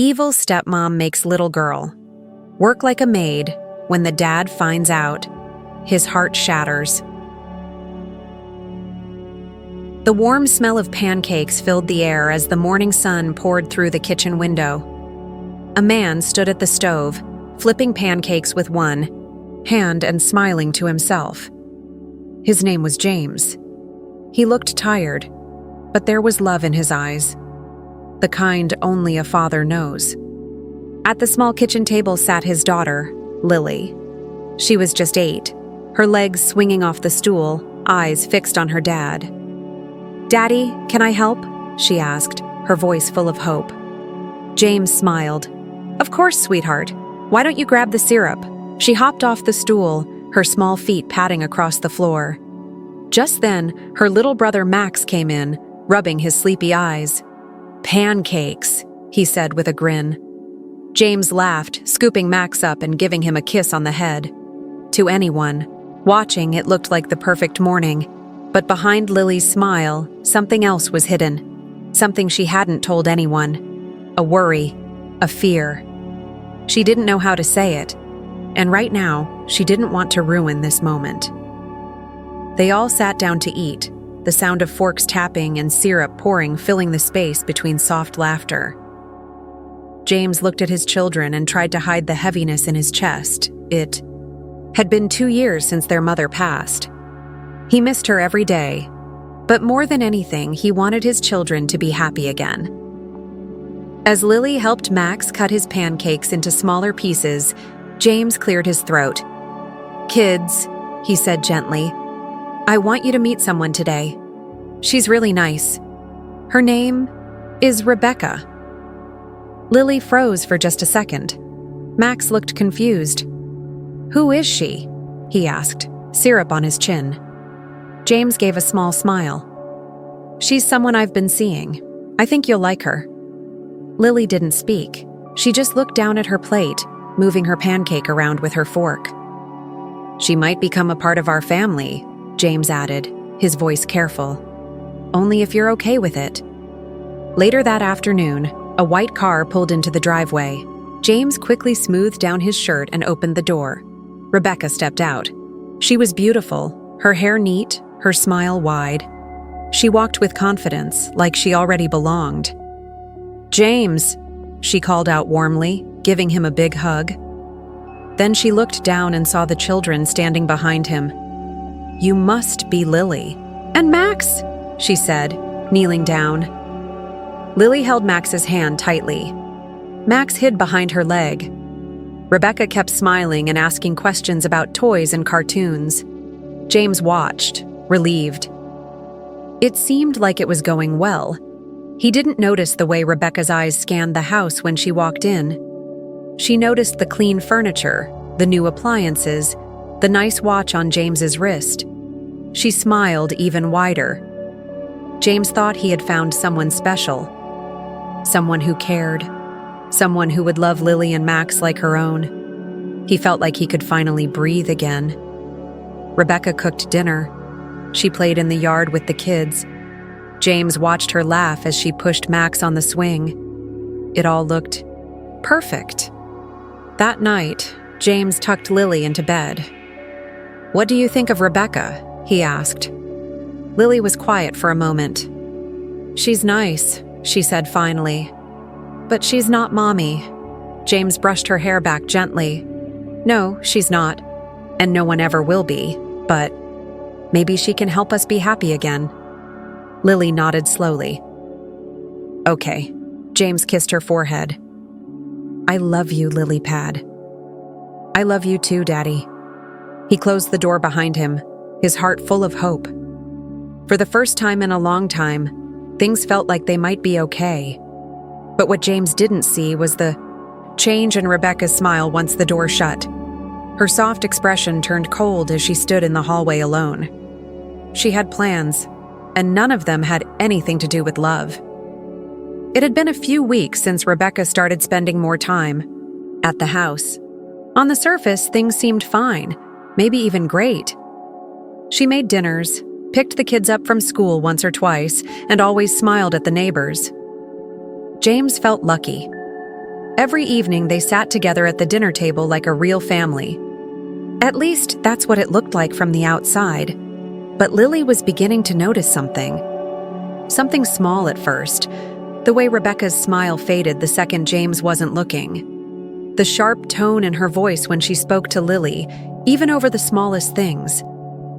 Evil stepmom makes little girl work like a maid. When the dad finds out, his heart shatters. The warm smell of pancakes filled the air as the morning sun poured through the kitchen window. A man stood at the stove, flipping pancakes with one hand and smiling to himself. His name was James. He looked tired, but there was love in his eyes, the kind only a father knows. At the small kitchen table sat his daughter, Lily. She was just 8, her legs swinging off the stool, eyes fixed on her dad. "Daddy, can I help?" she asked, her voice full of hope. James smiled. "Of course, sweetheart. Why don't you grab the syrup?" She hopped off the stool, her small feet patting across the floor. Just then, her little brother Max came in, rubbing his sleepy eyes. "Pancakes," he said with a grin. James laughed, scooping Max up and giving him a kiss on the head. To anyone watching, it looked like the perfect morning, but behind Lily's smile, something else was hidden. Something she hadn't told anyone. A worry, a fear. She didn't know how to say it, and right now, she didn't want to ruin this moment. They all sat down to eat, the sound of forks tapping and syrup pouring filling the space between soft laughter. James looked at his children and tried to hide the heaviness in his chest. It had been 2 years since their mother passed. He missed her every day, but more than anything, he wanted his children to be happy again. As Lily helped Max cut his pancakes into smaller pieces, James cleared his throat. "Kids," he said gently, "I want you to meet someone today. She's really nice. Her name is Rebecca." Lily froze for just a second. Max looked confused. "Who is she?" he asked, syrup on his chin. James gave a small smile. "She's someone I've been seeing. I think you'll like her." Lily didn't speak. She just looked down at her plate, moving her pancake around with her fork. "She might become a part of our family," James added, his voice careful. "Only if you're okay with it." Later that afternoon, a white car pulled into the driveway. James quickly smoothed down his shirt and opened the door. Rebecca stepped out. She was beautiful, her hair neat, her smile wide. She walked with confidence, like she already belonged. "James," she called out warmly, giving him a big hug. Then she looked down and saw the children standing behind him. "You must be Lily." "And Max," she said, kneeling down. Lily held Max's hand tightly. Max hid behind her leg. Rebecca kept smiling and asking questions about toys and cartoons. James watched, relieved. It seemed like it was going well. He didn't notice the way Rebecca's eyes scanned the house when she walked in. She noticed the clean furniture, the new appliances, the nice watch on James's wrist. She smiled even wider. James thought he had found someone special. Someone who cared. Someone who would love Lily and Max like her own. He felt like he could finally breathe again. Rebecca cooked dinner. She played in the yard with the kids. James watched her laugh as she pushed Max on the swing. It all looked perfect. That night, James tucked Lily into bed. "What do you think of Rebecca?" he asked. Lily was quiet for a moment. "She's nice," she said finally. "But she's not Mommy." James brushed her hair back gently. "No, she's not. And no one ever will be. But maybe she can help us be happy again." Lily nodded slowly. "Okay." James kissed her forehead. "I love you, Lily Pad." "I love you too, Daddy." He closed the door behind him, his heart full of hope. For the first time in a long time, things felt like they might be okay. But what James didn't see was the change in Rebecca's smile once the door shut. Her soft expression turned cold as she stood in the hallway alone. She had plans, and none of them had anything to do with love. It had been a few weeks since Rebecca started spending more time at the house. On the surface, things seemed fine, maybe even great. She made dinners, picked the kids up from school once or twice, and always smiled at the neighbors. James felt lucky. Every evening they sat together at the dinner table like a real family. At least that's what it looked like from the outside. But Lily was beginning to notice something. Something small at first, the way Rebecca's smile faded the second James wasn't looking. The sharp tone in her voice when she spoke to Lily, even over the smallest things.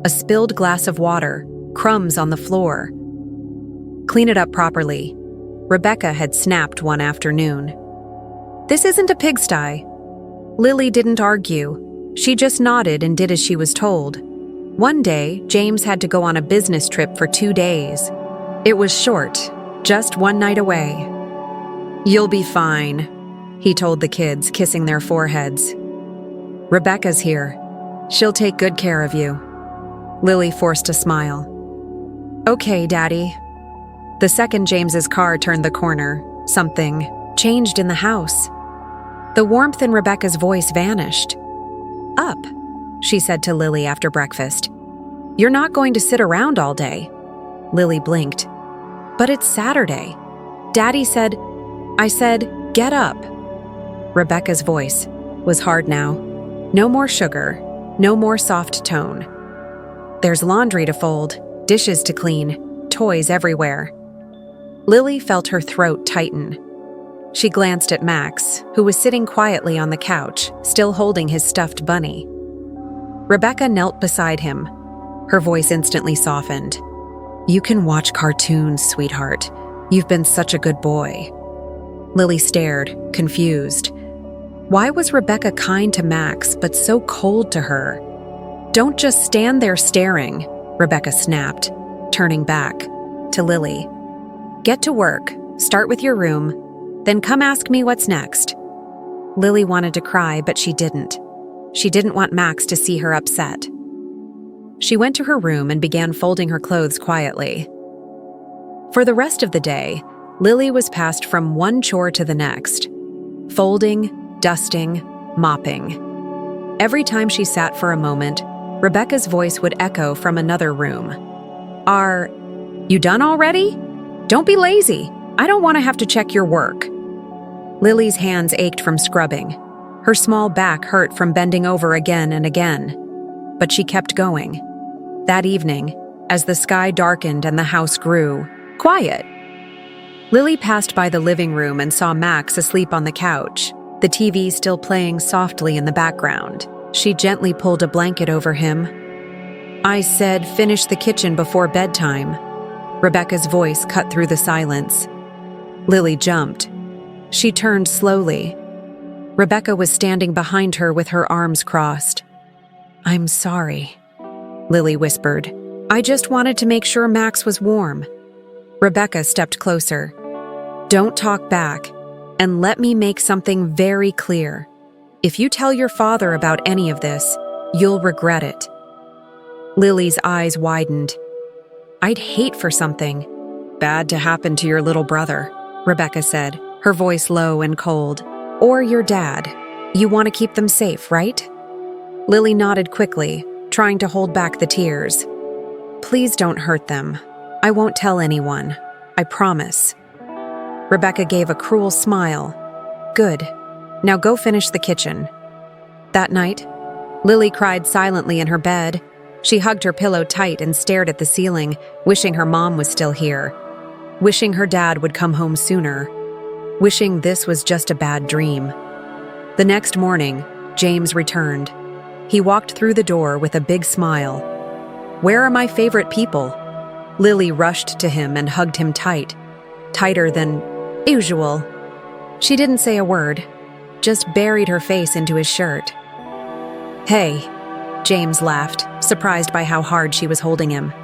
A spilled glass of water, crumbs on the floor. Clean it up properly. Rebecca had snapped one afternoon. This isn't a pigsty. Lily didn't argue. She just nodded and did as she was told. One day, James had to go on a business trip for 2 days. It was short, just one night away. You'll be fine, he told the kids, kissing their foreheads. Rebecca's here. She'll take good care of you. Lily forced a smile. Okay, Daddy. The second James's car turned the corner, something changed in the house. The warmth in Rebecca's voice vanished. Up, she said to Lily after breakfast. You're not going to sit around all day. Lily blinked. But it's Saturday. Daddy said, I said, get up. Rebecca's voice was hard now. No more sugar, no more soft tone. There's laundry to fold, dishes to clean, toys everywhere. Lily felt her throat tighten. She glanced at Max, who was sitting quietly on the couch, still holding his stuffed bunny. Rebecca knelt beside him. Her voice instantly softened. You can watch cartoons, sweetheart. You've been such a good boy. Lily stared, confused. Why was Rebecca kind to Max, but so cold to her? Don't just stand there staring, Rebecca snapped, turning back to Lily. Get to work, start with your room, then come ask me what's next. Lily wanted to cry, but she didn't. She didn't want Max to see her upset. She went to her room and began folding her clothes quietly. For the rest of the day, Lily was passed from one chore to the next. Folding, dusting, mopping. Every time she sat for a moment, Rebecca's voice would echo from another room. Are you done already? Don't be lazy. I don't want to have to check your work. Lily's hands ached from scrubbing. Her small back hurt from bending over again and again. But she kept going. That evening, as the sky darkened and the house grew quiet, Lily passed by the living room and saw Max asleep on the couch, the TV still playing softly in the background. She gently pulled a blanket over him. I said, finish the kitchen before bedtime. Rebecca's voice cut through the silence. Lily jumped. She turned slowly. Rebecca was standing behind her with her arms crossed. I'm sorry, Lily whispered. I just wanted to make sure Max was warm. Rebecca stepped closer. Don't talk back, and let me make something very clear. If you tell your father about any of this, you'll regret it. Lily's eyes widened. I'd hate for something bad to happen to your little brother, Rebecca said, her voice low and cold. Or your dad. You want to keep them safe, right? Lily nodded quickly, trying to hold back the tears. Please don't hurt them. I won't tell anyone. I promise. Rebecca gave a cruel smile. Good. Now go finish the kitchen. That night, Lily cried silently in her bed. She hugged her pillow tight and stared at the ceiling, wishing her mom was still here. Wishing her dad would come home sooner. Wishing this was just a bad dream. The next morning, James returned. He walked through the door with a big smile. Where are my favorite people? Lily rushed to him and hugged him tight, tighter than usual. She didn't say a word, just buried her face into his shirt. Hey, James laughed, surprised by how hard she was holding him.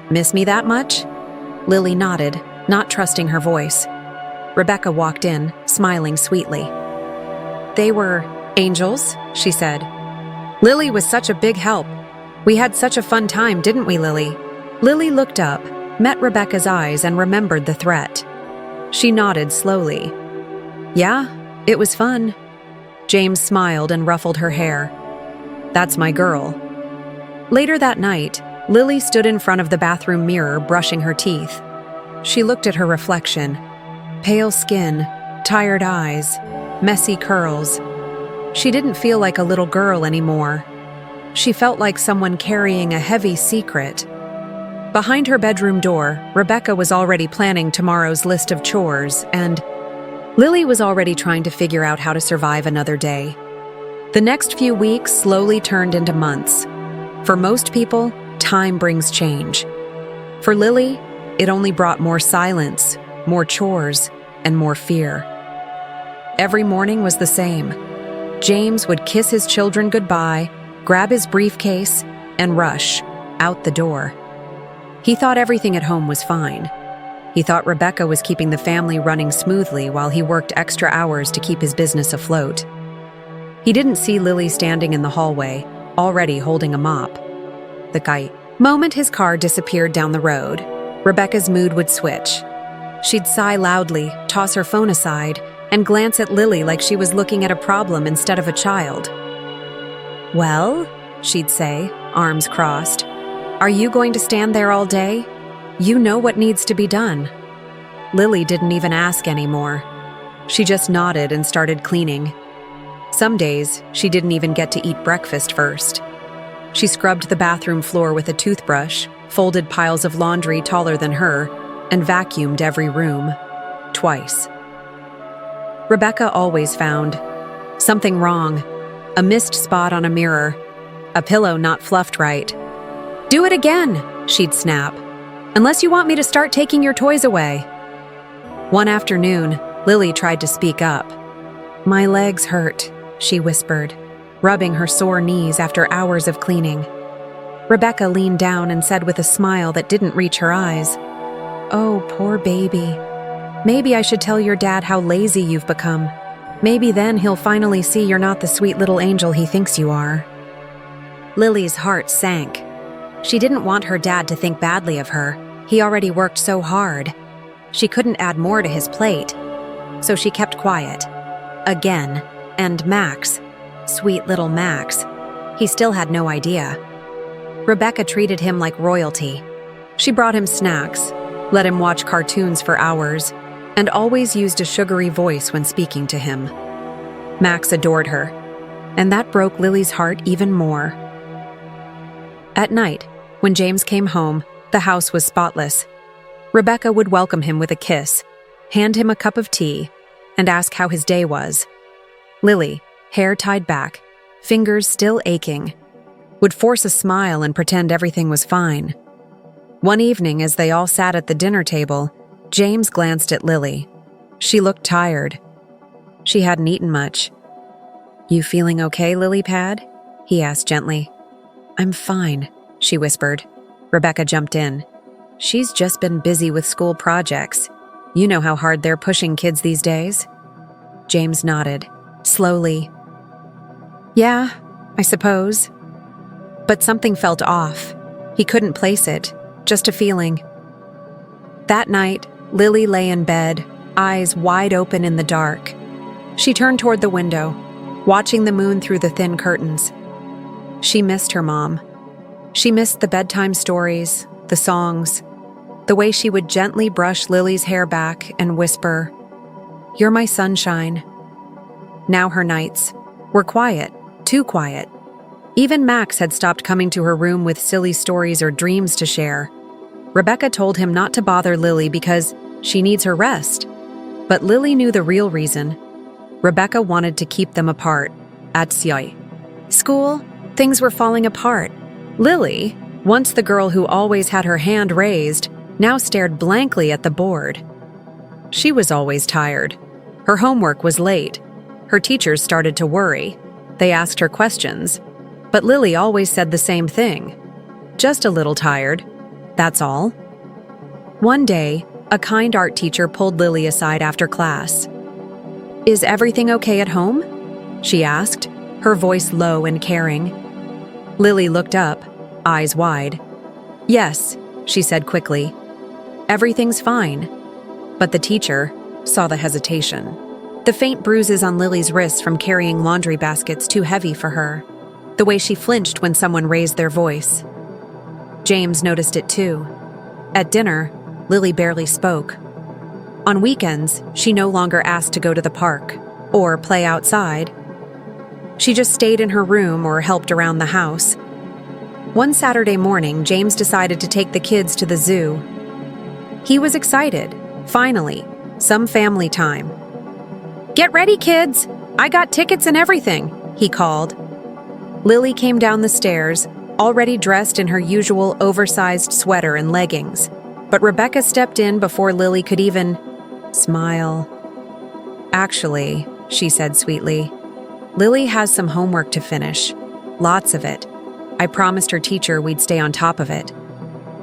Miss me that much? Lily nodded, not trusting her voice. Rebecca walked in, smiling sweetly. They were angels, she said. Lily was such a big help. We had such a fun time, didn't we, Lily? Lily looked up, met Rebecca's eyes, and remembered the threat. She nodded slowly. Yeah, it was fun. James smiled and ruffled her hair. That's my girl. Later that night, Lily stood in front of the bathroom mirror brushing her teeth. She looked at her reflection. Pale skin, tired eyes, messy curls. She didn't feel like a little girl anymore. She felt like someone carrying a heavy secret. Behind her bedroom door, Rebecca was already planning tomorrow's list of chores, and Lily was already trying to figure out how to survive another day. The next few weeks slowly turned into months. For most people, time brings change. For Lily, it only brought more silence, more chores, and more fear. Every morning was the same. James would kiss his children goodbye, grab his briefcase, and rush out the door. He thought everything at home was fine. He thought Rebecca was keeping the family running smoothly while he worked extra hours to keep his business afloat. He didn't see Lily standing in the hallway, already holding a mop. The moment his car disappeared down the road, Rebecca's mood would switch. She'd sigh loudly, toss her phone aside, and glance at Lily like she was looking at a problem instead of a child. "Well," she'd say, arms crossed, "are you going to stand there all day? You know what needs to be done." Lily didn't even ask anymore. She just nodded and started cleaning. Some days, she didn't even get to eat breakfast first. She scrubbed the bathroom floor with a toothbrush, folded piles of laundry taller than her, and vacuumed every room. Twice. Rebecca always found something wrong, a missed spot on a mirror, a pillow not fluffed right. "Do it again," she'd snap, "unless you want me to start taking your toys away." One afternoon, Lily tried to speak up. "My legs hurt," she whispered, rubbing her sore knees after hours of cleaning. Rebecca leaned down and said with a smile that didn't reach her eyes, "Oh, poor baby. Maybe I should tell your dad how lazy you've become. Maybe then he'll finally see you're not the sweet little angel he thinks you are." Lily's heart sank. She didn't want her dad to think badly of her. He already worked so hard. She couldn't add more to his plate. So she kept quiet. Again. And Max, sweet little Max, he still had no idea. Rebecca treated him like royalty. She brought him snacks, let him watch cartoons for hours, and always used a sugary voice when speaking to him. Max adored her, and that broke Lily's heart even more. At night, when James came home, the house was spotless. Rebecca would welcome him with a kiss, hand him a cup of tea, and ask how his day was. Lily, hair tied back, fingers still aching, would force a smile and pretend everything was fine. One evening, as they all sat at the dinner table, James glanced at Lily. She looked tired. She hadn't eaten much. "You feeling okay, Lily Pad?" he asked gently. "I'm fine," she whispered. Rebecca jumped in. "She's just been busy with school projects. You know how hard they're pushing kids these days?" James nodded, slowly. "Yeah, I suppose." But something felt off. He couldn't place it, just a feeling. That night, Lily lay in bed, eyes wide open in the dark. She turned toward the window, watching the moon through the thin curtains. She missed her mom. She missed the bedtime stories, the songs, the way she would gently brush Lily's hair back and whisper, "You're my sunshine." Now her nights were quiet, too quiet. Even Max had stopped coming to her room with silly stories or dreams to share. Rebecca told him not to bother Lily because she needs her rest. But Lily knew the real reason. Rebecca wanted to keep them apart. At school, things were falling apart. Lily, once the girl who always had her hand raised, now stared blankly at the board. She was always tired. Her homework was late. Her teachers started to worry. They asked her questions. But Lily always said the same thing. "Just a little tired. That's all." One day, a kind art teacher pulled Lily aside after class. "Is everything okay at home?" she asked, her voice low and caring. Lily looked up, eyes wide. "Yes," she said quickly. "Everything's fine." But the teacher saw the hesitation. The faint bruises on Lily's wrists from carrying laundry baskets too heavy for her. The way she flinched when someone raised their voice. James noticed it too. At dinner, Lily barely spoke. On weekends, she no longer asked to go to the park or play outside. She just stayed in her room or helped around the house. One Saturday morning, James decided to take the kids to the zoo. He was excited. Finally, some family time. "Get ready, kids! I got tickets and everything," he called. Lily came down the stairs, already dressed in her usual oversized sweater and leggings. But Rebecca stepped in before Lily could even smile. "Actually," she said sweetly, "Lily has some homework to finish. Lots of it. I promised her teacher we'd stay on top of it."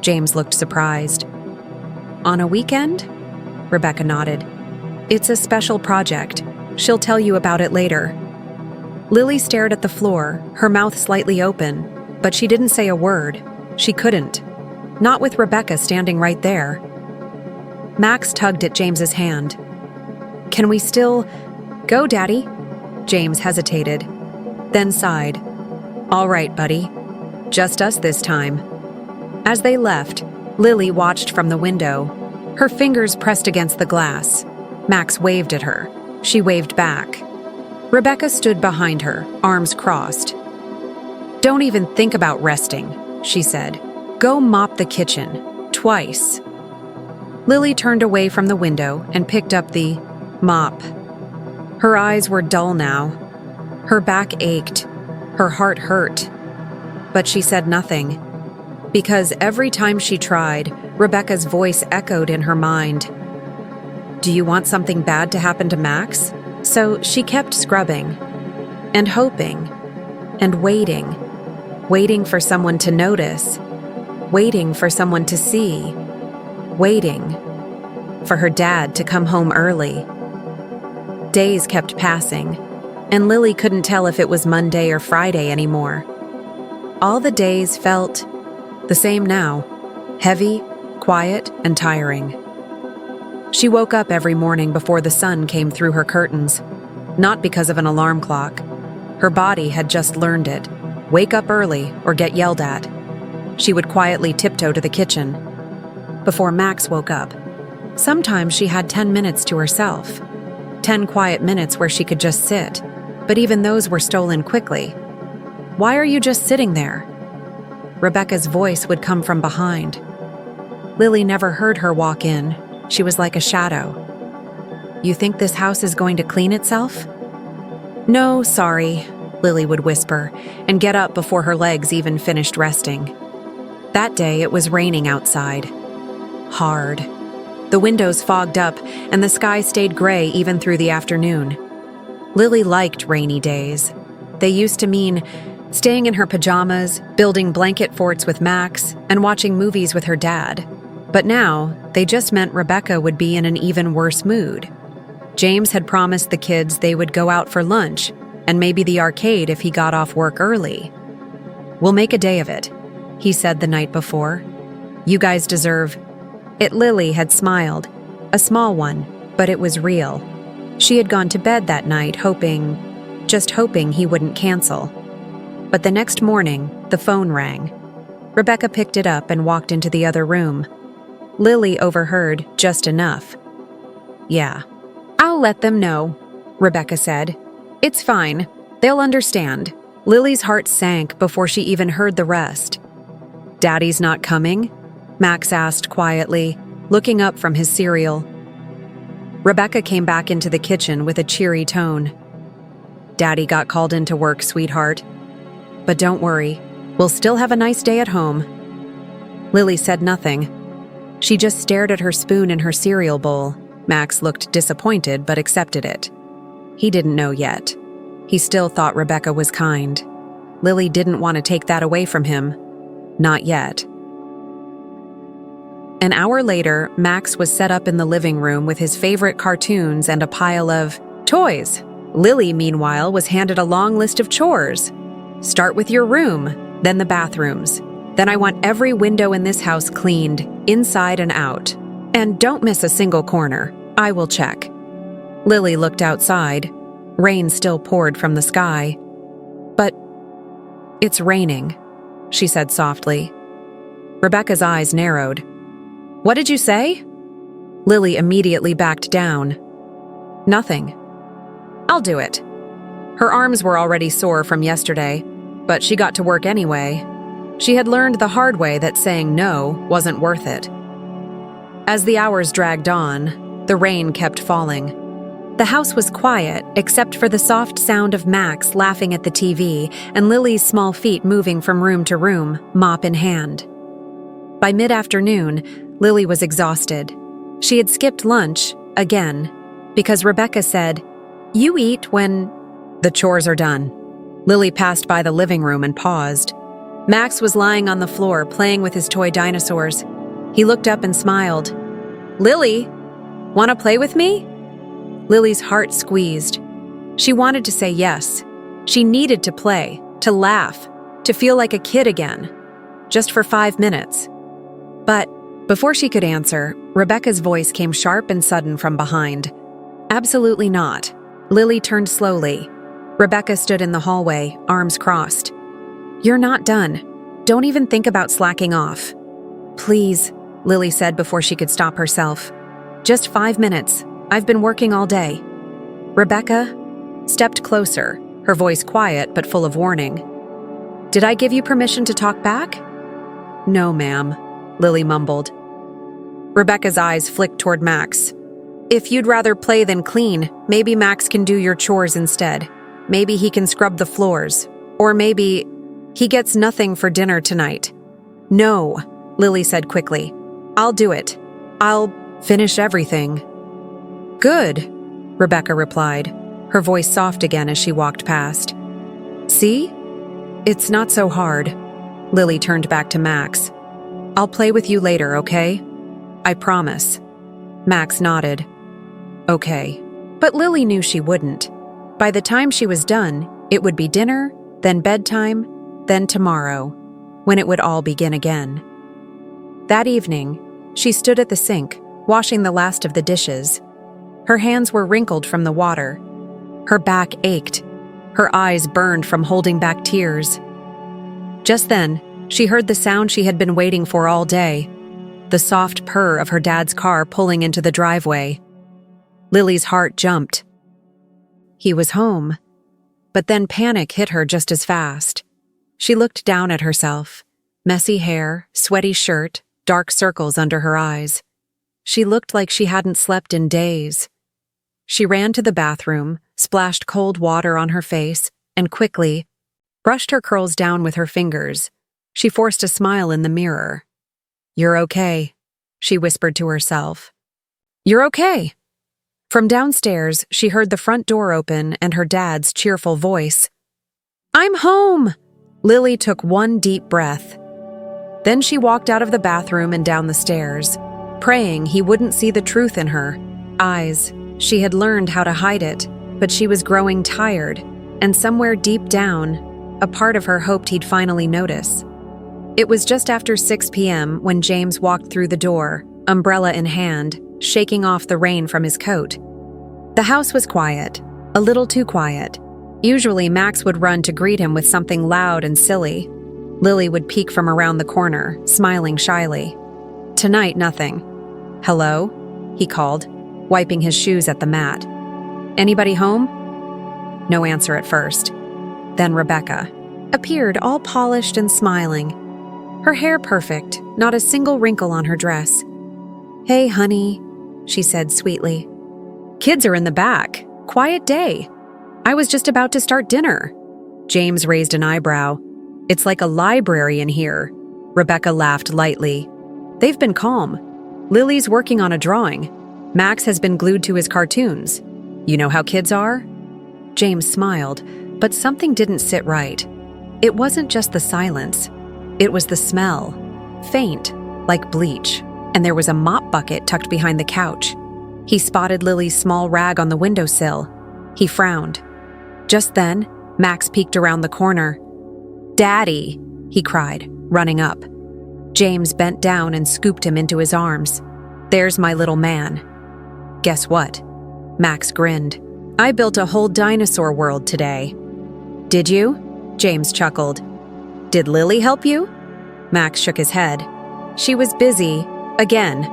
James looked surprised. "On a weekend?" Rebecca nodded. "It's a special project. She'll tell you about it later." Lily stared at the floor, her mouth slightly open, but she didn't say a word. She couldn't. Not with Rebecca standing right there. Max tugged at James's hand. "Can we still go, Daddy?" James hesitated, then sighed. "All right, buddy. Just us this time." As they left, Lily watched from the window, her fingers pressed against the glass. Max waved at her. She waved back. Rebecca stood behind her, arms crossed. "Don't even think about resting," she said. "Go mop the kitchen, twice." Lily turned away from the window and picked up the mop. Her eyes were dull now. Her back ached. Her heart hurt. But she said nothing, because every time she tried, Rebecca's voice echoed in her mind. "Do you want something bad to happen to Max?" So she kept scrubbing and hoping and waiting, waiting for someone to notice, waiting for someone to see, waiting for her dad to come home early. Days kept passing, and Lily couldn't tell if it was Monday or Friday anymore. All the days felt the same now, heavy, quiet, and tiring. She woke up every morning before the sun came through her curtains, not because of an alarm clock. Her body had just learned it. Wake up early or get yelled at. She would quietly tiptoe to the kitchen before Max woke up. Sometimes she had 10 minutes to herself, 10 quiet minutes where she could just sit, but even those were stolen quickly. "Why are you just sitting there?" Rebecca's voice would come from behind. Lily never heard her walk in. She was like a shadow. "You think this house is going to clean itself?" "No, sorry," Lily would whisper, and get up before her legs even finished resting. That day it was raining outside. Hard. The windows fogged up, and the sky stayed gray even through the afternoon. Lily liked rainy days. They used to mean staying in her pajamas, building blanket forts with Max, and watching movies with her dad. But now, they just meant Rebecca would be in an even worse mood. James had promised the kids they would go out for lunch, and maybe the arcade if he got off work early. "We'll make a day of it," he said the night before. "You guys deserve it." Lily had smiled, a small one, but it was real. She had gone to bed that night just hoping he wouldn't cancel. But the next morning, the phone rang. Rebecca picked it up and walked into the other room. Lily overheard just enough. "Yeah, I'll let them know," Rebecca said. "It's fine. They'll understand." Lily's heart sank before she even heard the rest. "Daddy's not coming?" Max asked quietly, looking up from his cereal. Rebecca came back into the kitchen with a cheery tone. "Daddy got called into work, sweetheart. But don't worry, we'll still have a nice day at home." Lily said nothing. She just stared at her spoon in her cereal bowl. Max looked disappointed but accepted it. He didn't know yet. He still thought Rebecca was kind. Lily didn't want to take that away from him. Not yet. An hour later, Max was set up in the living room with his favorite cartoons and a pile of toys. Lily, meanwhile, was handed a long list of chores. "Start with your room, then the bathrooms. Then I want every window in this house cleaned, inside and out. And don't miss a single corner. I will check." Lily looked outside. Rain still poured from the sky. "But it's raining," she said softly. Rebecca's eyes narrowed. "What did you say?" Lily immediately backed down. Nothing. I'll do it. Her arms were already sore from yesterday, but she got to work anyway. She had learned the hard way that saying no wasn't worth it. As the hours dragged on, the rain kept falling. The house was quiet, except for the soft sound of Max laughing at the TV and Lily's small feet moving from room to room, mop in hand. By mid-afternoon, Lily was exhausted. She had skipped lunch, again, because Rebecca said, "You eat when the chores are done." Lily passed by the living room and paused. Max was lying on the floor playing with his toy dinosaurs. He looked up and smiled. "Lily, want to play with me?" Lily's heart squeezed. She wanted to say yes. She needed to play, to laugh, to feel like a kid again, just for 5 minutes. But before she could answer, Rebecca's voice came sharp and sudden from behind. "Absolutely not." Lily turned slowly. Rebecca stood in the hallway, arms crossed. "You're not done. Don't even think about slacking off." "Please," Lily said before she could stop herself. "Just 5 minutes. I've been working all day." Rebecca stepped closer, her voice quiet but full of warning. "Did I give you permission to talk back?" "No, ma'am," Lily mumbled. Rebecca's eyes flicked toward Max. "If you'd rather play than clean, maybe Max can do your chores instead. Maybe he can scrub the floors. Or maybe he gets nothing for dinner tonight." "No," Lily said quickly. "I'll do it. I'll finish everything." "Good," Rebecca replied, her voice soft again as she walked past. "See? It's not so hard." Lily turned back to Max. "I'll play with you later, okay? I promise." Max nodded. "Okay." But Lily knew she wouldn't. By the time she was done, it would be dinner, then bedtime, then tomorrow, when it would all begin again. That evening, she stood at the sink, washing the last of the dishes. Her hands were wrinkled from the water. Her back ached. Her eyes burned from holding back tears. Just then, she heard the sound she had been waiting for all day, the soft purr of her dad's car pulling into the driveway. Lily's heart jumped. He was home. But then panic hit her just as fast. She looked down at herself. Messy hair, sweaty shirt, dark circles under her eyes. She looked like she hadn't slept in days. She ran to the bathroom, splashed cold water on her face, and quickly brushed her curls down with her fingers. She forced a smile in the mirror. "You're okay," she whispered to herself. "You're okay." From downstairs, she heard the front door open and her dad's cheerful voice. "I'm home!" Lily took one deep breath. Then she walked out of the bathroom and down the stairs, praying he wouldn't see the truth in her eyes. She had learned how to hide it, but she was growing tired, and somewhere deep down, a part of her hoped he'd finally notice. It was just after 6 p.m. when James walked through the door, umbrella in hand, shaking off the rain from his coat. The house was quiet, a little too quiet. Usually Max would run to greet him with something loud and silly. Lily would peek from around the corner, smiling shyly. Tonight, nothing. "Hello?" he called, wiping his shoes at the mat. "Anybody home?" No answer at first. Then Rebecca appeared, all polished and smiling. Her hair perfect, not a single wrinkle on her dress. "Hey, honey," she said sweetly. "Kids are in the back. Quiet day. I was just about to start dinner." James raised an eyebrow. "It's like a library in here." Rebecca laughed lightly. "They've been calm. Lily's working on a drawing. Max has been glued to his cartoons. You know how kids are?" James smiled, but something didn't sit right. It wasn't just the silence. It was the smell. Faint, like bleach. And there was a mop bucket tucked behind the couch. He spotted Lily's small rag on the windowsill. He frowned. Just then, Max peeked around the corner. "Daddy!" he cried, running up. James bent down and scooped him into his arms. "There's my little man." "Guess what?" Max grinned. "I built a whole dinosaur world today." "Did you?" James chuckled. "Did Lily help you?" Max shook his head. "She was busy, again."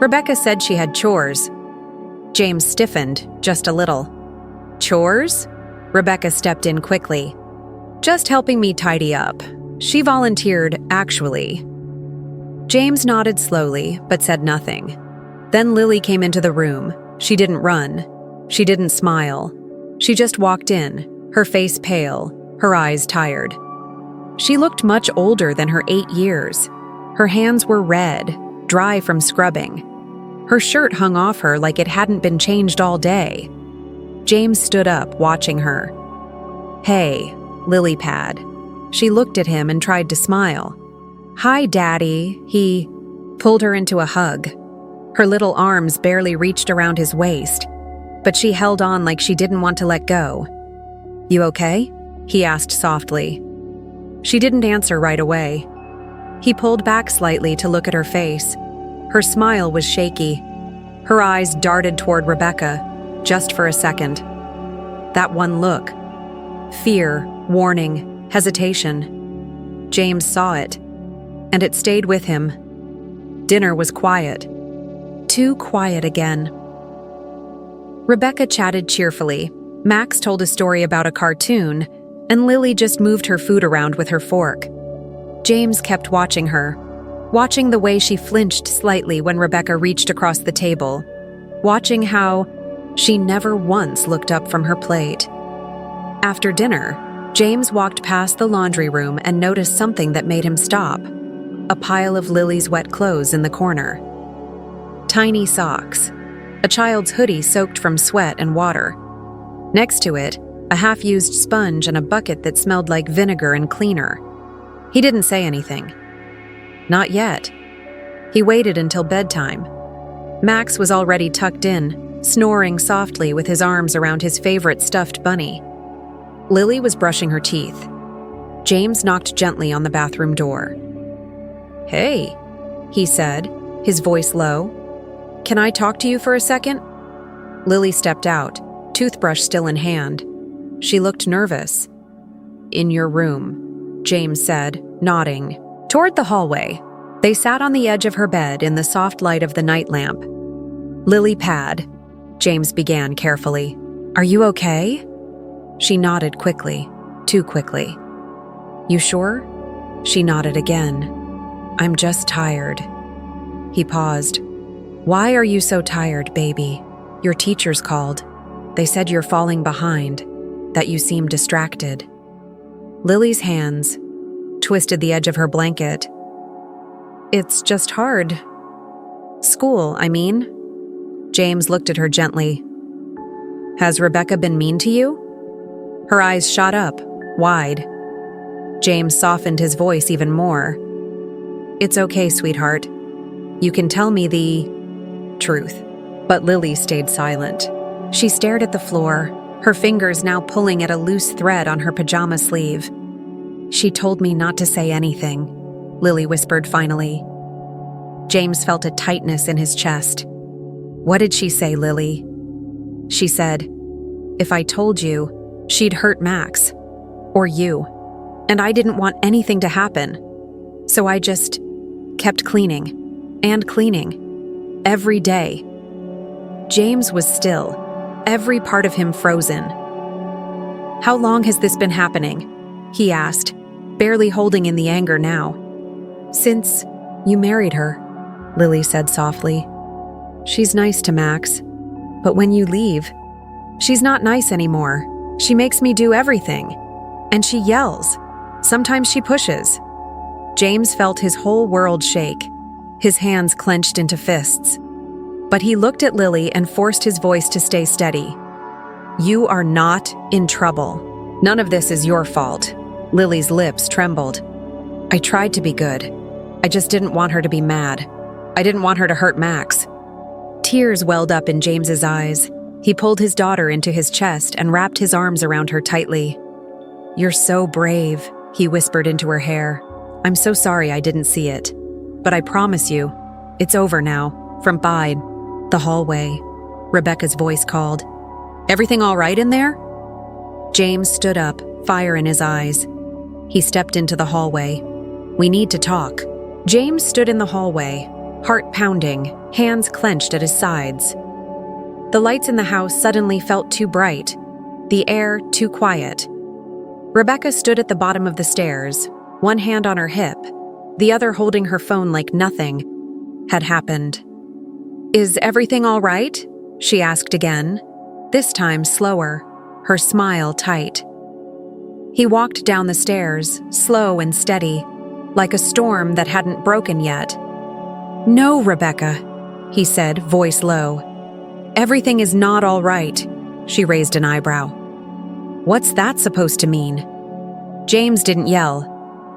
Rebecca said she had chores. James stiffened, just a little. Chores? Rebecca stepped in quickly. Just helping me tidy up. She volunteered, actually. James nodded slowly, but said nothing. Then Lily came into the room. She didn't run. She didn't smile. She just walked in, her face pale, her eyes tired. She looked much older than her 8 years. Her hands were red, dry from scrubbing. Her shirt hung off her like it hadn't been changed all day. James stood up, watching her. Hey, Lily pad. She looked at him and tried to smile. Hi, Daddy, he pulled her into a hug. Her little arms barely reached around his waist, but she held on like she didn't want to let go. You okay? He asked softly. She didn't answer right away. He pulled back slightly to look at her face. Her smile was shaky. Her eyes darted toward Rebecca, just for a second. That one look. Fear, warning, hesitation. James saw it, and it stayed with him. Dinner was quiet. Too quiet again. Rebecca chatted cheerfully. Max told a story about a cartoon, and Lily just moved her food around with her fork. James kept watching her, watching the way she flinched slightly when Rebecca reached across the table, watching how she never once looked up from her plate. After dinner, James walked past the laundry room and noticed something that made him stop. A pile of Lily's wet clothes in the corner. Tiny socks. A child's hoodie soaked from sweat and water. Next to it, a half-used sponge and a bucket that smelled like vinegar and cleaner. He didn't say anything. Not yet. He waited until bedtime. Max was already tucked in, snoring softly with his arms around his favorite stuffed bunny. Lily was brushing her teeth. James knocked gently on the bathroom door. Hey, he said, his voice low. Can I talk to you for a second? Lily stepped out, toothbrush still in hand. She looked nervous. In your room, James said, nodding. Toward the hallway, they sat on the edge of her bed in the soft light of the night lamp. Lily pad, James began carefully. Are you okay? She nodded quickly, too quickly. You sure? She nodded again. I'm just tired. He paused. Why are you so tired, baby? Your teachers called. They said you're falling behind, that you seem distracted. Lily's hands twisted the edge of her blanket. It's just hard. School, I mean. James looked at her gently. Has Rebecca been mean to you? Her eyes shot up, wide. James softened his voice even more. It's okay, sweetheart. You can tell me the truth. But Lily stayed silent. She stared at the floor, her fingers now pulling at a loose thread on her pajama sleeve. She told me not to say anything, Lily whispered finally. James felt a tightness in his chest. What did she say, Lily? She said, if I told you, she'd hurt Max. Or you. And I didn't want anything to happen. So I just kept cleaning. And cleaning. Every day. James was still, every part of him frozen. How long has this been happening? He asked, barely holding in the anger now. Since you married her, Lily said softly. She's nice to Max, but when you leave, she's not nice anymore. She makes me do everything. And she yells. Sometimes she pushes. James felt his whole world shake, his hands clenched into fists. But he looked at Lily and forced his voice to stay steady. You are not in trouble. None of this is your fault. Lily's lips trembled. I tried to be good. I just didn't want her to be mad. I didn't want her to hurt Max. Tears welled up in James's eyes. He pulled his daughter into his chest and wrapped his arms around her tightly. You're so brave, he whispered into her hair. I'm so sorry I didn't see it. But I promise you, it's over now. From Bide. The hallway. Rebecca's voice called. Everything all right in there? James stood up, fire in his eyes. He stepped into the hallway. We need to talk. James stood in the hallway, heart pounding, hands clenched at his sides. The lights in the house suddenly felt too bright, the air too quiet. Rebecca stood at the bottom of the stairs, one hand on her hip, the other holding her phone like nothing had happened. "Is everything all right?" she asked again, this time slower, her smile tight. He walked down the stairs, slow and steady, like a storm that hadn't broken yet. "No, Rebecca," he said, voice low. "Everything is not all right." She raised an eyebrow. "What's that supposed to mean?" James didn't yell.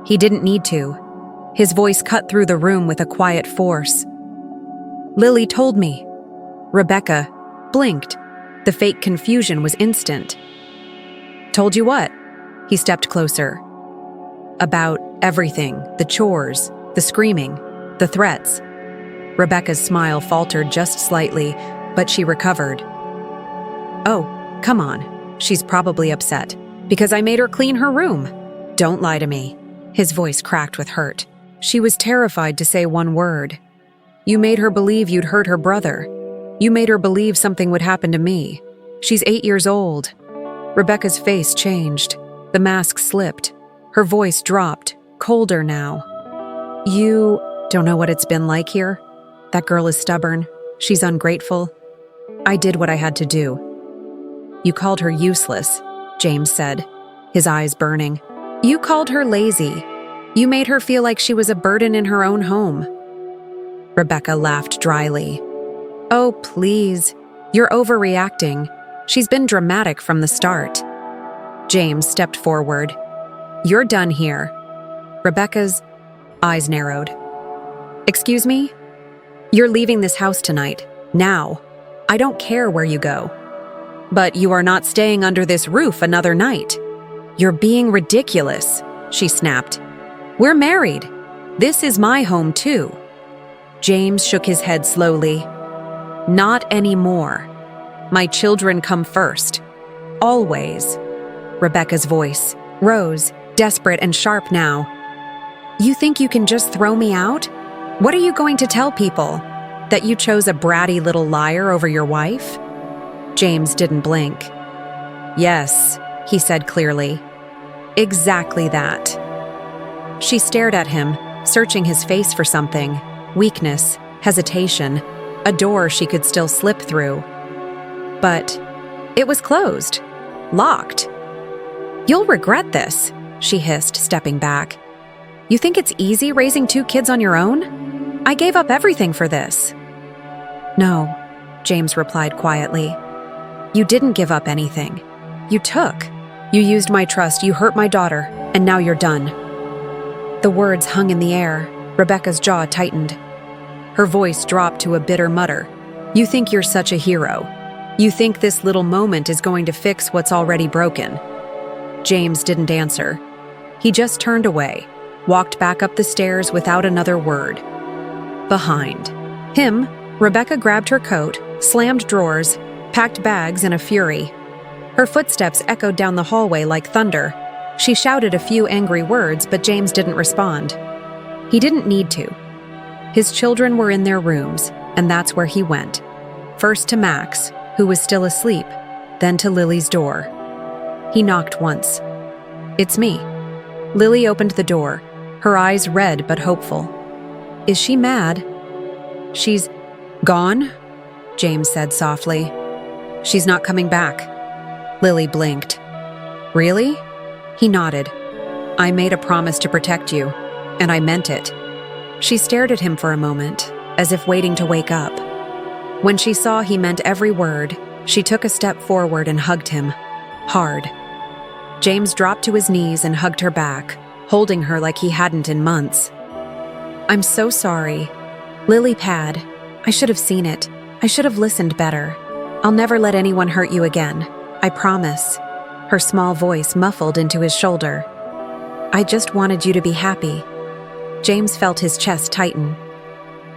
He didn't need to. His voice cut through the room with a quiet force. "Lily told me." Rebecca blinked. The fake confusion was instant. "Told you what?" He stepped closer. "About everything, the chores, the screaming, the threats." Rebecca's smile faltered just slightly, but she recovered. "Oh, come on. She's probably upset, because I made her clean her room. Don't lie to me." His voice cracked with hurt. She was terrified to say one word. "You made her believe you'd hurt her brother. You made her believe something would happen to me. She's 8 years old." Rebecca's face changed. The mask slipped. Her voice dropped, colder now. "You don't know what it's been like here? That girl is stubborn. She's ungrateful. I did what I had to do." "You called her useless," James said, his eyes burning. "You called her lazy. You made her feel like she was a burden in her own home." Rebecca laughed dryly. "Oh, please. You're overreacting. She's been dramatic from the start." James stepped forward. "You're done here." Rebecca's eyes narrowed. "Excuse me? You're leaving this house tonight. Now. I don't care where you go. But you are not staying under this roof another night. You're being ridiculous," she snapped. "We're married. This is my home too." James shook his head slowly. "Not anymore. My children come first. Always." Rebecca's voice rose, desperate and sharp now. "You think you can just throw me out? What are you going to tell people? That you chose a bratty little liar over your wife?" James didn't blink. "Yes," he said clearly. "Exactly that." She stared at him, searching his face for something. Weakness, hesitation, a door she could still slip through. But it was closed, locked. "You'll regret this," she hissed, stepping back. "You think it's easy raising 2 kids on your own? I gave up everything for this." "No," James replied quietly. "You didn't give up anything. You took. You used my trust, you hurt my daughter, and now you're done." The words hung in the air. Rebecca's jaw tightened. Her voice dropped to a bitter mutter. "You think you're such a hero. You think this little moment is going to fix what's already broken." James didn't answer. He just turned away, walked back up the stairs without another word. Behind him, Rebecca grabbed her coat, slammed drawers, packed bags in a fury. Her footsteps echoed down the hallway like thunder. She shouted a few angry words, but James didn't respond. He didn't need to. His children were in their rooms, and that's where he went. First to Max, who was still asleep, then to Lily's door. He knocked once. "It's me." Lily opened the door, her eyes red but hopeful. "Is she mad?" "She's gone," James said softly. "She's not coming back." Lily blinked. "Really?" He nodded. "I made a promise to protect you, and I meant it." She stared at him for a moment, as if waiting to wake up. When she saw he meant every word, she took a step forward and hugged him, hard. James dropped to his knees and hugged her back, holding her like he hadn't in months. "I'm so sorry." Lily pad. "I should have seen it. I should have listened better. I'll never let anyone hurt you again. I promise." Her small voice muffled into his shoulder. "I just wanted you to be happy." James felt his chest tighten.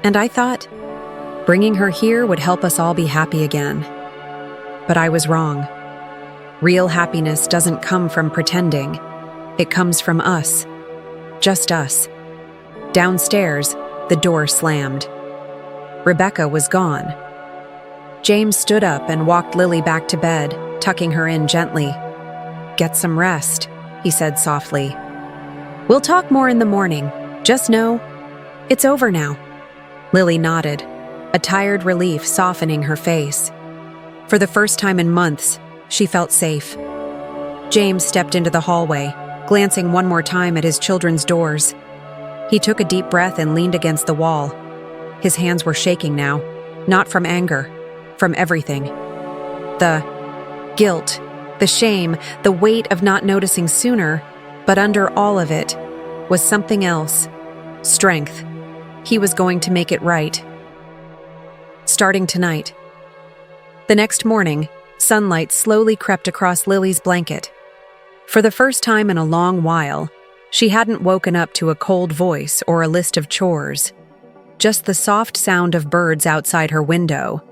"And I thought bringing her here would help us all be happy again. But I was wrong. Real happiness doesn't come from pretending. It comes from us. Just us." Downstairs, the door slammed. Rebecca was gone. James stood up and walked Lily back to bed, tucking her in gently. "Get some rest," he said softly. "We'll talk more in the morning. Just know, it's over now." Lily nodded, a tired relief softening her face. For the first time in months, she felt safe. James stepped into the hallway, glancing one more time at his children's doors. He took a deep breath and leaned against the wall. His hands were shaking now, not from anger, from everything. The guilt, the shame, the weight of not noticing sooner, but under all of it was something else. Strength. He was going to make it right. Starting tonight. The next morning, sunlight slowly crept across Lily's blanket. For the first time in a long while, she hadn't woken up to a cold voice or a list of chores. Just the soft sound of birds outside her window,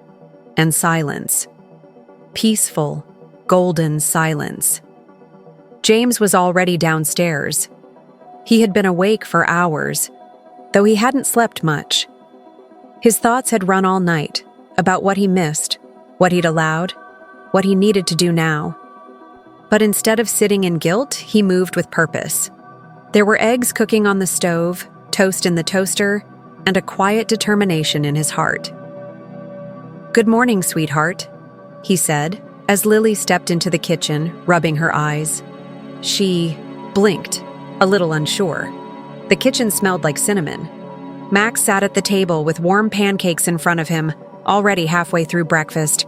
and silence. Peaceful, golden silence. James was already downstairs. He had been awake for hours, though he hadn't slept much. His thoughts had run all night, about what he missed, what he'd allowed, what he needed to do now. But instead of sitting in guilt, he moved with purpose. There were eggs cooking on the stove, toast in the toaster, and a quiet determination in his heart. "Good morning, sweetheart," he said, as Lily stepped into the kitchen, rubbing her eyes. She blinked, a little unsure. The kitchen smelled like cinnamon. Max sat at the table with warm pancakes in front of him, already halfway through breakfast.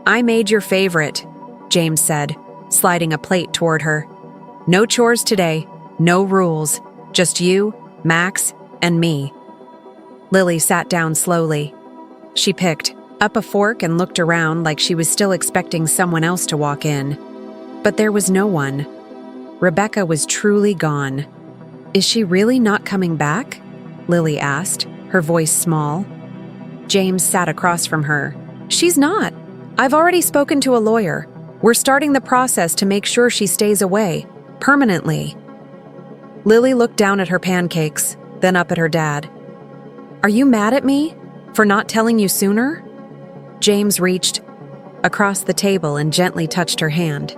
"I made your favorite," James said, sliding a plate toward her. "No chores today, no rules, just you, Max, and me." Lily sat down slowly. She picked up a fork and looked around like she was still expecting someone else to walk in. But there was no one. Rebecca was truly gone. "Is she really not coming back?" Lily asked, her voice small. James sat across from her. "She's not. I've already spoken to a lawyer. We're starting the process to make sure she stays away, permanently." Lily looked down at her pancakes, then up at her dad. "Are you mad at me for not telling you sooner?" James reached across the table and gently touched her hand.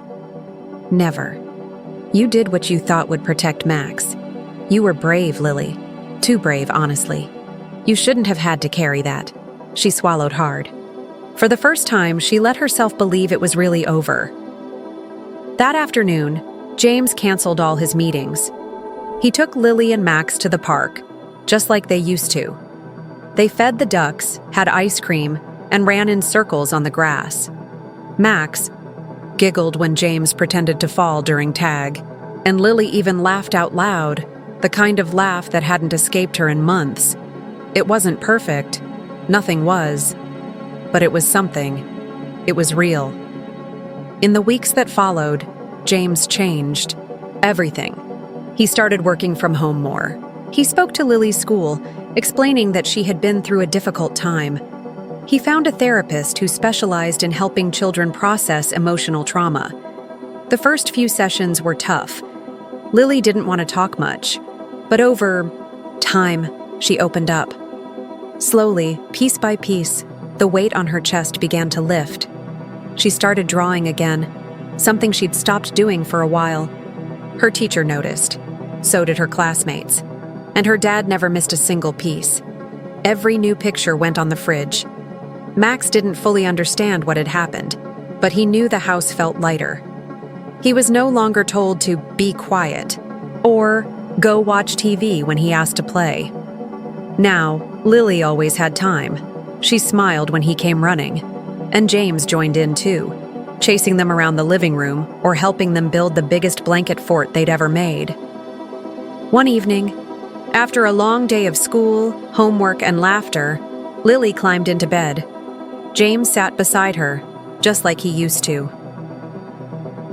"Never. You did what you thought would protect Max. You were brave, Lily. Too brave, honestly. You shouldn't have had to carry that." She swallowed hard. For the first time, she let herself believe it was really over. That afternoon, James canceled all his meetings. He took Lily and Max to the park, just like they used to. They fed the ducks, had ice cream, and ran in circles on the grass. Max giggled when James pretended to fall during tag, and Lily even laughed out loud, the kind of laugh that hadn't escaped her in months. It wasn't perfect. Nothing was. But it was something. It was real. In the weeks that followed, James changed. Everything. He started working from home more. He spoke to Lily's school, explaining that she had been through a difficult time. He found a therapist who specialized in helping children process emotional trauma. The first few sessions were tough. Lily didn't want to talk much, but over time, she opened up. Slowly, piece by piece, the weight on her chest began to lift. She started drawing again, something she'd stopped doing for a while. Her teacher noticed. So did her classmates. And her dad never missed a single piece. Every new picture went on the fridge. Max didn't fully understand what had happened, but he knew the house felt lighter. He was no longer told to be quiet or go watch TV when he asked to play. Now, Lily always had time. She smiled when he came running, and James joined in too, chasing them around the living room or helping them build the biggest blanket fort they'd ever made. One evening, after a long day of school, homework, and laughter, Lily climbed into bed. James sat beside her, just like he used to.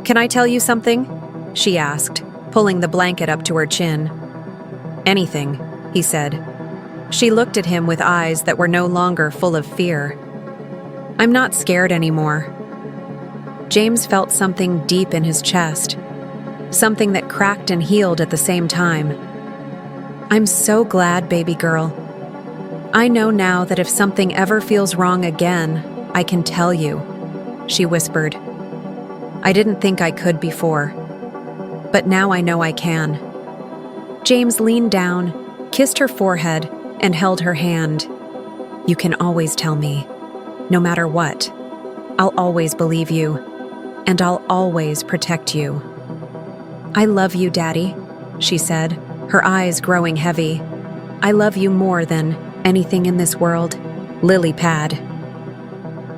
"Can I tell you something?" she asked, pulling the blanket up to her chin. "Anything," he said. She looked at him with eyes that were no longer full of fear. "I'm not scared anymore." James felt something deep in his chest, something that cracked and healed at the same time. "I'm so glad, baby girl." I know now that if something ever feels wrong again, I can tell you," she whispered. "I didn't think I could before, but now I know I can." James leaned down, kissed her forehead, and held her hand. "You can always tell me, no matter what. I'll always believe you, and I'll always protect you." "I love you, Daddy," she said, her eyes growing heavy. "I love you more than anything in this world." Lily pad.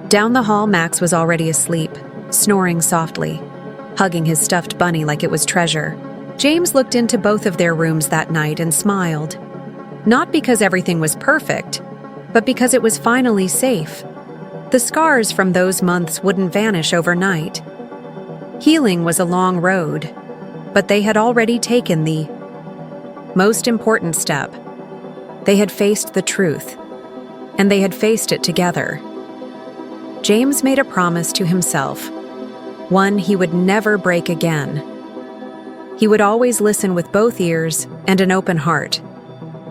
Down the hall, Max was already asleep, snoring softly, hugging his stuffed bunny like it was treasure. James looked into both of their rooms that night and smiled. Not because everything was perfect, but because it was finally safe. The scars from those months wouldn't vanish overnight. Healing was a long road, but they had already taken the most important step. They had faced the truth, and they had faced it together. James made a promise to himself, one he would never break again. He would always listen with both ears and an open heart.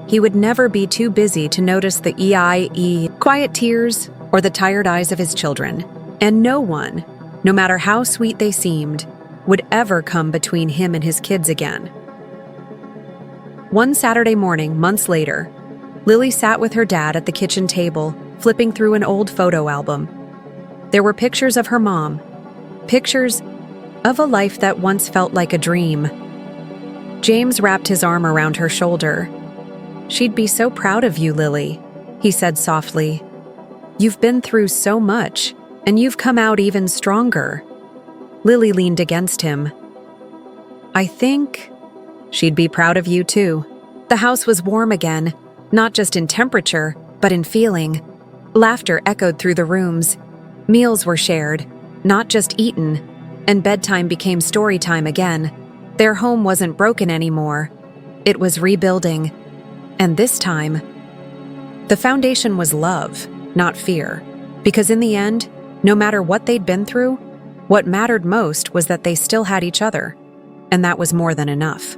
He would never be too busy to notice the quiet tears or the tired eyes of his children, and no one, no matter how sweet they seemed, would ever come between him and his kids again. One Saturday morning, months later, Lily sat with her dad at the kitchen table, flipping through an old photo album. There were pictures of her mom, pictures of a life that once felt like a dream. James wrapped his arm around her shoulder. "She'd be so proud of you, Lily," he said softly. "You've been through so much, and you've come out even stronger." Lily leaned against him. "I think she'd be proud of you too." The house was warm again, not just in temperature, but in feeling. Laughter echoed through the rooms. Meals were shared, not just eaten, and bedtime became story time again. Their home wasn't broken anymore. It was rebuilding. And this time, the foundation was love, not fear. Because in the end, no matter what they'd been through, what mattered most was that they still had each other. And that was more than enough.